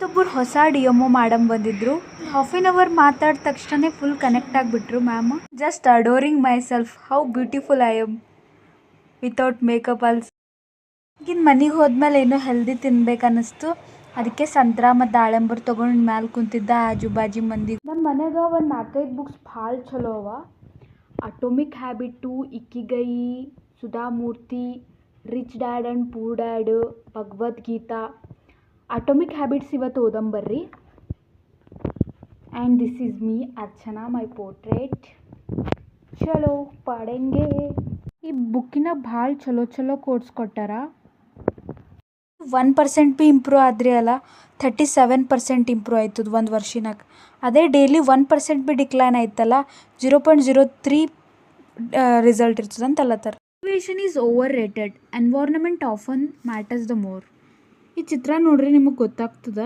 ಒಬ್ಬರು ಹೊಸ D M O madam ಬಂದಿದ್ರು. ಹಾಫ್ ಆನ್ ಅವರ್ ಮಾತಾಡಿದ ತಕ್ಷಣ ಫುಲ್ ಕನೆಕ್ಟ್ ಆಗಿಬಿಟ್ರು ma'am. Just adoring myself, how beautiful I am without makeup also. ಈಗಿನ ಮನೆಗೆ ಹೋದ್ಮೇಲೆ ಏನೋ ಹೆಲ್ದಿ ತಿನ್ಬೇಕು ಅನ್ನಿಸ್ತು. ಅದಕ್ಕೆ ಸಂತ್ರ ಮತ್ತು ದಾಳಿಂಬರು ತೊಗೊಂಡು ಮ್ಯಾಲೆ ಕುಂತಿದ್ದ ಆಜು ಬಾಜು ಮಂದಿ. ನಮ್ಮ ಮನೆಗೆ ಒಂದು 4-5 ಬುಕ್ಸ್ ಭಾಳ ಚಲೋ ಅವ. Atomic habit, Ikigai, Sudha Murty, rich dad and poor dad, Bhagavad Gita. Atomic habits ಇವತ್ತು ಓದಂಬರ್ರಿ. And this is me Archana, my portrait. ಚಲೋ ಪಡೆಂಗೆ. ಈ ಬುಕ್ಕಿನ ಭಾಳ ಚಲೋ ಚಲೋ ಕೋಟ್ಸ್ ಕೊಟ್ಟಾರ. 1% ಭೀ ಇಂಪ್ರೂವ್ ಆದ್ರಿ ಅಲ್ಲ, 37% ಇಂಪ್ರೂವ್ ಆಯ್ತದ ಒಂದು ವರ್ಷನಾಗ. ಅದೇ ಡೈಲಿ 1% ಭೀ ಡಿಕ್ಲೈನ್ ಆಯ್ತಲ್ಲ, 0.03 ರಿಸಲ್ಟ್ ಇರ್ತದೆ ಅಂತ ಅಲ್ಲತ್ತಾರ. Motivation is over rated, environment often matters the more. ಈ ಚಿತ್ರ ನೋಡ್ರಿ ನಿಮಗೆ ಗೊತ್ತಾಗ್ತದ.